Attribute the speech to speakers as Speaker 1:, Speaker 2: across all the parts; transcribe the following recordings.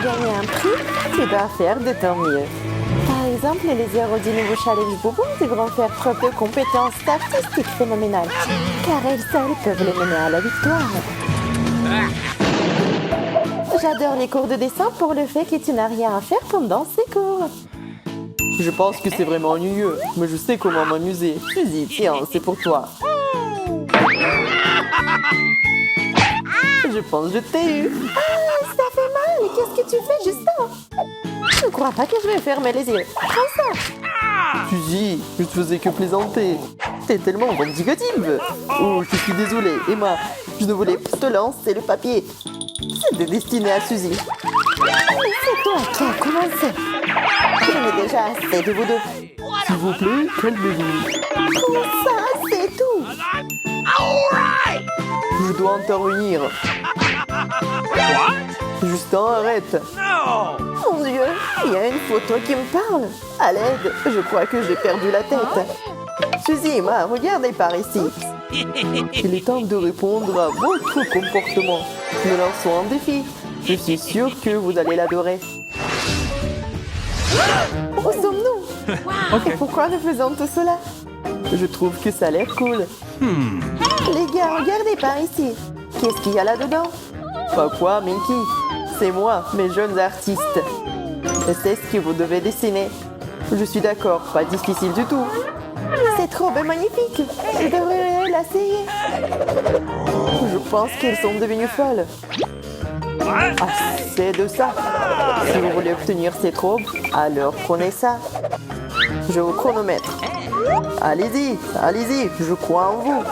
Speaker 1: gagner un prix, tu dois faire de ton mieux. Par exemple, les héros du nouveau challenge Boubou devront faire preuve de compétences artistiques phénoménales, car elles seules peuvent les mener à la victoire. J'adore les cours de dessin pour le fait que tu n'as rien à faire pendant ces cours.
Speaker 2: Je pense que c'est vraiment ennuyeux, mais je sais comment m'amuser. Suzy, tiens, c'est pour toi. Je pense que je t'ai eu.
Speaker 1: Ah, ça fait mal. Qu'est-ce que tu fais, Justin? Je ne crois pas que je vais fermer les yeux. Prends ça.
Speaker 2: Suzy, je te faisais que plaisanter. T'es tellement vendicative. Oh, je suis désolée, Emma. Je ne voulais pas te lancer le papier. C'était destiné à Suzy.
Speaker 1: Mais c'est toi qui as commencé. J'en ai déjà assez de vous deux.
Speaker 2: S'il vous plaît, calmez-vous.
Speaker 1: Comment ça, c'est tout?
Speaker 2: Je dois intervenir. Justin, arrête.
Speaker 1: Mon Dieu, il y a une photo qui me parle.
Speaker 2: À l'aide, je crois que j'ai perdu la tête. Suzy, Emma, regardez par ici. Il est temps de répondre à votre comportement. Nous lançons un défi. Je suis sûre que vous allez l'adorer.
Speaker 1: Où sommes-nous? Et pourquoi nous faisons tout cela?
Speaker 2: Je trouve que ça a l'air cool.
Speaker 1: Les gars, regardez par ici. Qu'est-ce qu'il y a là-dedans?
Speaker 2: Pas quoi, Minky? C'est moi, mes jeunes artistes. Et c'est ce que vous devez dessiner. Je suis d'accord, pas difficile du tout.
Speaker 1: C'est trop magnifique. Je devrais l'essayer.
Speaker 2: Je pense qu'elles sont devenues folles. Assez de ça. Si vous voulez obtenir cette robe, alors prenez ça. Je vous chronomètre. Allez-y, allez-y, je crois en vous.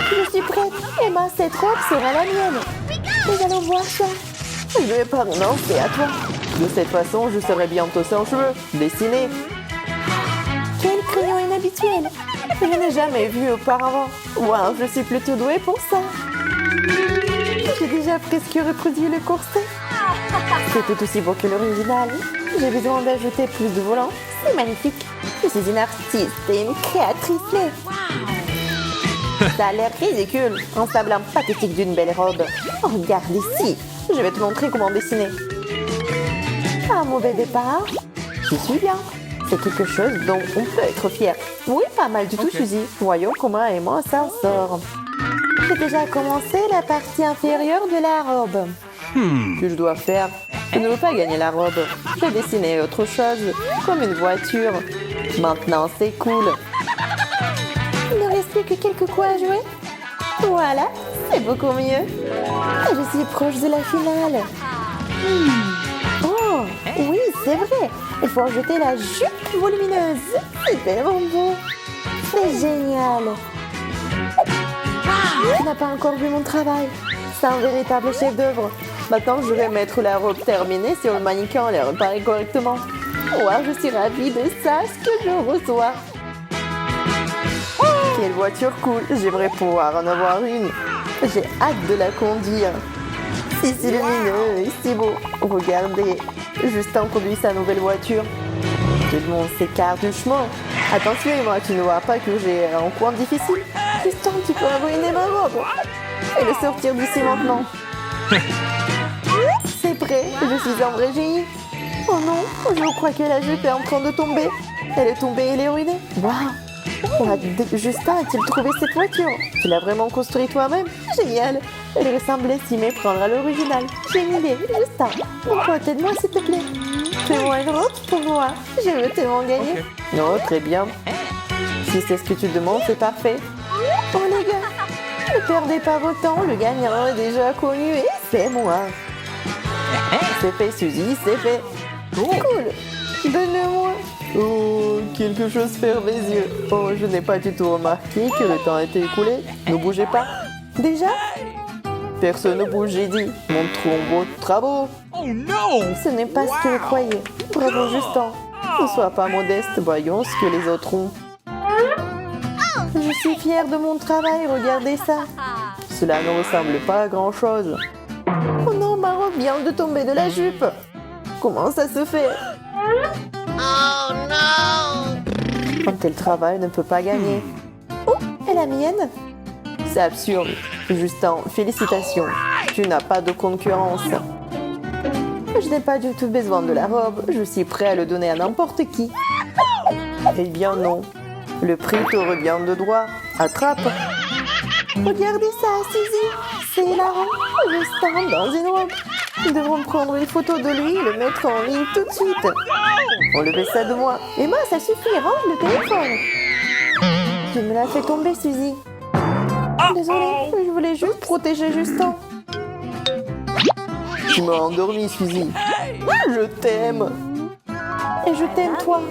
Speaker 1: Je suis prête. Emma, cette robe sera la mienne. Nous allons voir ça.
Speaker 2: Je vais pas renoncer à toi. De cette façon, je serai bientôt sans cheveux. Dessiné.
Speaker 1: Quel crayon inhabituel. Je n'ai jamais vu auparavant.
Speaker 2: Wow, je suis plutôt douée pour ça.
Speaker 1: J'ai déjà presque reproduit le corset. C'était aussi beau que l'original. J'ai besoin d'ajouter plus de volants. C'est magnifique. Je suis une artiste et une créatrice née. Ça a l'air ridicule. Un semblant pathétique d'une belle robe. Oh, regarde ici. Je vais te montrer comment dessiner. Un mauvais départ. Je suis bien. C'est quelque chose dont on peut être fier. Oui, pas mal du tout, Suzy. Voyons comment Emma s'en sort. J'ai déjà commencé la partie inférieure de la robe.
Speaker 2: Que je dois faire? Je ne veux pas gagner la robe. Je vais dessiner autre chose, comme une voiture. Maintenant, c'est cool.
Speaker 1: Il ne reste plus que quelques coups à jouer. Voilà, c'est beaucoup mieux. Et je suis proche de la finale. Oh, oui, c'est vrai. Il faut ajouter la jupe volumineuse. C'est tellement beau. C'est génial. Tu n'as pas encore vu mon travail. C'est un véritable chef-d'œuvre.
Speaker 2: Maintenant, je vais mettre la robe terminée sur le mannequin et la réparer correctement.
Speaker 1: Wow, je suis ravie de ça, ce que je reçois.
Speaker 2: Quelle voiture cool. J'aimerais pouvoir en avoir une. J'ai hâte de la conduire. Si c'est lumineux et si beau. Regardez, Justin conduit sa nouvelle voiture. Tout le monde s'écarte du chemin. Attention, Emma, tu ne vois pas que j'ai un coin difficile? Justin, tu peux ruiner ma robe. Et le sortir d'ici maintenant. C'est prêt, je suis un vrai génie. Oh non, je crois que la jupe est en train de tomber. Elle est tombée et elle est ruinée. Waouh! Justin a-t-il trouvé cette voiture? Tu l'as vraiment construite toi-même? Génial! Elle ressemblait s'y méprendre à l'original. J'ai une idée, Justin. Pourquoi t'aide-moi s'il te plaît? Fais-moi une robe pour moi. Je veux tellement gagner. Non, très bien. Si c'est ce que tu demandes, c'est parfait. Oh les gars, ne perdez pas votre temps. Le gagnant est déjà connu et c'est moi. C'est fait, Suzy, c'est fait. Cool. Donne-le-moi. Oh, quelque chose ferme les yeux. Oh, je n'ai pas du tout remarqué que le temps a été écoulé. Ne bougez pas. Déjà? Personne ne bouge, j'ai dit. Montrons vos travaux.
Speaker 3: Oh non!
Speaker 1: Ce n'est pas ce que vous croyez. Bravo, Justin. Ne sois pas modeste, voyons ce que les autres ont. Je suis fière de mon travail, regardez ça.
Speaker 2: Cela ne ressemble pas à grand-chose.
Speaker 1: Oh non, ma robe vient de tomber de la jupe. Comment ça se fait?
Speaker 3: Oh non!
Speaker 2: Un tel travail ne peut pas gagner.
Speaker 1: Oh, et la mienne?
Speaker 2: C'est absurde. Justin, félicitations. Tu n'as pas de concurrence. Je n'ai pas du tout besoin de la robe. Je suis prêt à le donner à n'importe qui. Eh bien non. Le prix te revient de droit. Attrape. Regardez ça, Suzy. C'est hilarant. Justin dans une robe. Nous devons prendre une photo de lui et le mettre en ligne tout de suite. Enlevez ça de moi. Emma, ça suffit. Range le téléphone. Tu me l'as fait tomber, Suzy. Désolée, je voulais juste protéger Justin. Tu m'as endormi, Suzy. Je t'aime. Et je t'aime, toi.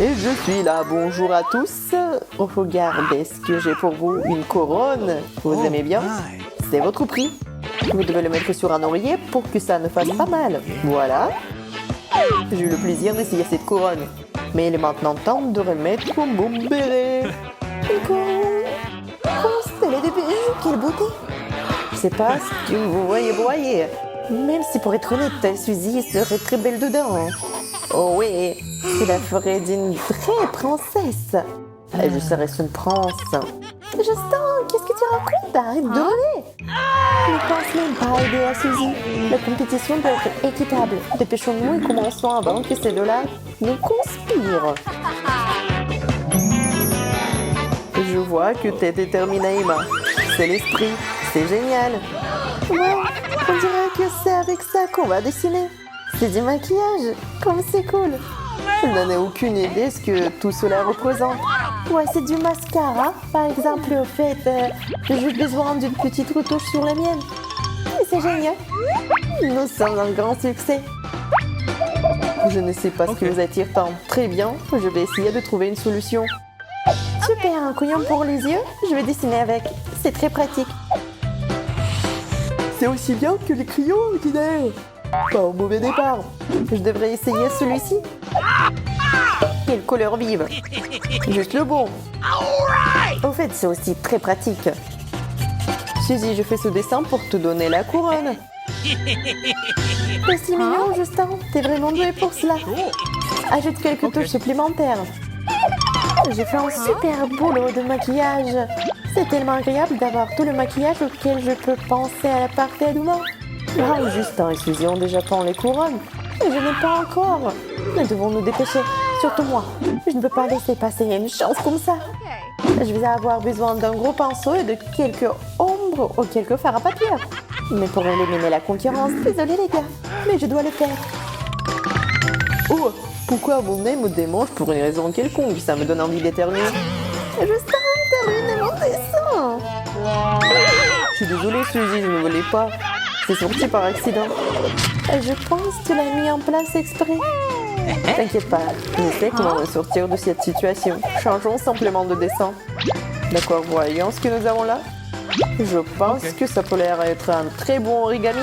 Speaker 2: Et je suis là. Bonjour à tous. Regardez ce que j'ai pour vous. Une couronne. Vous aimez bien? C'est votre prix. Vous devez le mettre sur un oreiller pour que ça ne fasse pas mal. Voilà. J'ai eu le plaisir d'essayer cette couronne. Mais il est maintenant temps de remettre mon béret. Une couronne. Elle est des bijoux. Quelle beauté. Je sais pas ce que vous voyez. Même si pour être honnête, Suzy serait très belle dedans. Oh oui, cela ferait d'une vraie princesse. Et je serais une prince. Justin, qu'est-ce que tu racontes? Arrête de rêver. Ne pense même pas à aider à Suzy. La compétition doit être équitable. Dépêchons-nous et commençons avant que ces deux-là nous conspirent. Je vois que t'es déterminée, Emma. C'est l'esprit. C'est génial. Ouais, on dirait que c'est avec ça qu'on va dessiner. C'est du maquillage. Comme c'est cool. Je n'en ai aucune idée ce que tout cela représente. Ouais, c'est du mascara. Par exemple, au fait, j'ai besoin d'une petite retouche sur la mienne. Et c'est génial. Nous sommes un grand succès. Je ne sais pas ce qui vous attire tant. Très bien, je vais essayer de trouver une solution. Super, un crayon pour les yeux. Je vais dessiner avec. C'est très pratique. C'est aussi bien que les crayons ordinaires. Pas au mauvais départ. Je devrais essayer celui-ci. Quelle couleur vive. Juste le bon. Au fait, c'est aussi très pratique. Suzy, je fais ce dessin pour te donner la couronne. C'est si mignon, Justin. T'es vraiment doué pour cela. Ajoute quelques touches supplémentaires. J'ai fait un super boulot de maquillage. C'est tellement agréable d'avoir tout le maquillage auquel je peux penser à la partie demain. Ah, Justin et Suzy ont déjà peint les couronnes. Et je n'ai pas encore. Nous devons nous dépêcher. Surtout moi. Je ne peux pas laisser passer une chance comme ça. Je vais avoir besoin d'un gros pinceau et de quelques ombres ou quelques fards à papier. Mais pour éliminer la concurrence, désolé les gars, mais je dois le faire. Oh, pourquoi mon nez me démange pour une raison quelconque? Ça me donne envie d'éternuer. Justin, t'as ruiné mon dessin. Je suis désolée, Suzy, je ne voulais pas. C'est sorti par accident. Je pense que tu l'as mis en place exprès. T'inquiète pas, je sais comment me sortir de cette situation. Changeons simplement de dessin. D'accord, voyons ce que nous avons là. Je pense que ça peut l'air être un très bon origami.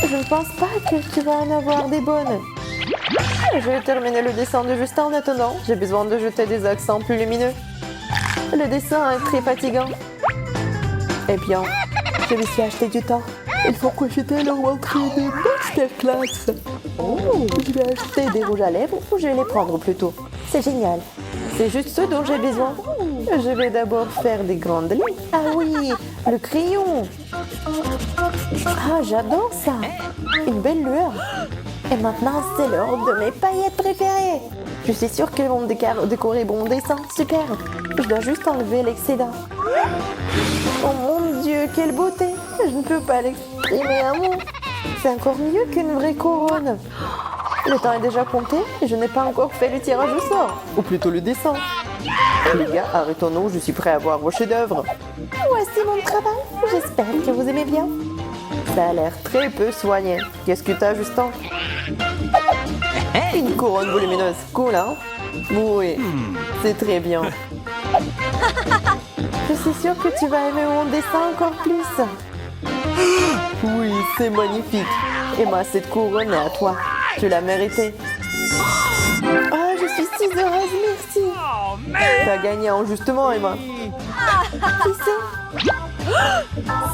Speaker 2: Je ne pense pas que tu vas en avoir des bonnes. Je vais terminer le dessin de Justin en attendant. J'ai besoin de jeter des accents plus lumineux. Le dessin est très fatigant. Eh bien, je me suis acheté du temps. Il faut profiter leur rentrée de masterclass. Je vais acheter des rouges à lèvres ou je vais les prendre plutôt. C'est génial. C'est juste ce dont j'ai besoin. Je vais d'abord faire des grandes lignes. Ah oui, le crayon. Ah, j'adore ça. Une belle lueur. Et maintenant, c'est l'heure de mes paillettes préférées. Je suis sûre qu'elles vont décorer mon dessin. Super. Je dois juste enlever l'excédent. Oh mon Dieu, quelle beauté. Je ne peux pas l'exprimer un mot. C'est encore mieux qu'une vraie couronne. Le temps est déjà compté et je n'ai pas encore fait le tirage au sort. Ou plutôt le dessin. Les gars, arrêtons-nous, je suis prêt à voir vos chefs-d'œuvre. Voici mon travail. J'espère que vous aimez bien. Ça a l'air très peu soigné. Qu'est-ce que t'as, Justin? Une couronne volumineuse. Cool, hein? Oui, c'est très bien. Je suis sûre que tu vas aimer mon dessin encore plus. Oui, c'est magnifique. Emma, cette couronne est à toi. Tu l'as méritée. Ah, je suis si heureuse, merci. T'as gagné injustement, Emma. Qui c'est?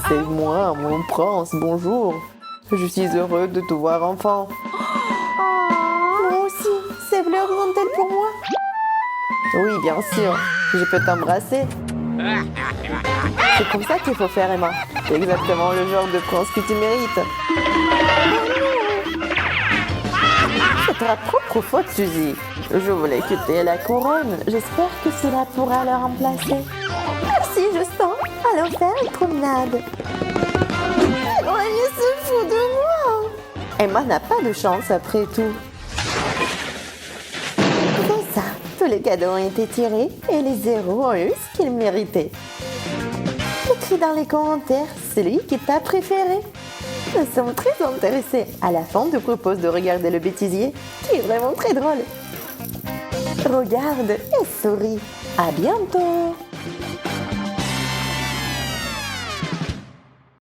Speaker 2: C'est moi, mon prince, bonjour. Je suis heureux de te voir enfin. Moi aussi, ces fleurs sont-elles pour moi? Oui, bien sûr. Je peux t'embrasser. C'est comme ça qu'il faut faire, Emma. C'est exactement le genre de prince que tu mérites. C'est ta propre faute, Suzy. Je voulais que tu aies la couronne. J'espère que cela pourra le remplacer.
Speaker 1: Merci, Justin. Allons faire une promenade.
Speaker 2: Il se fout de moi. Emma n'a pas de chance après tout.
Speaker 1: C'est ça. Tous les cadeaux ont été tirés et les zéros ont eu ce qu'ils méritaient. Écris dans les commentaires celui qui t'a préféré. Nous sommes très intéressés. À la fin, je te propose de regarder le bêtisier, qui est vraiment très drôle. Regarde et souris. À bientôt.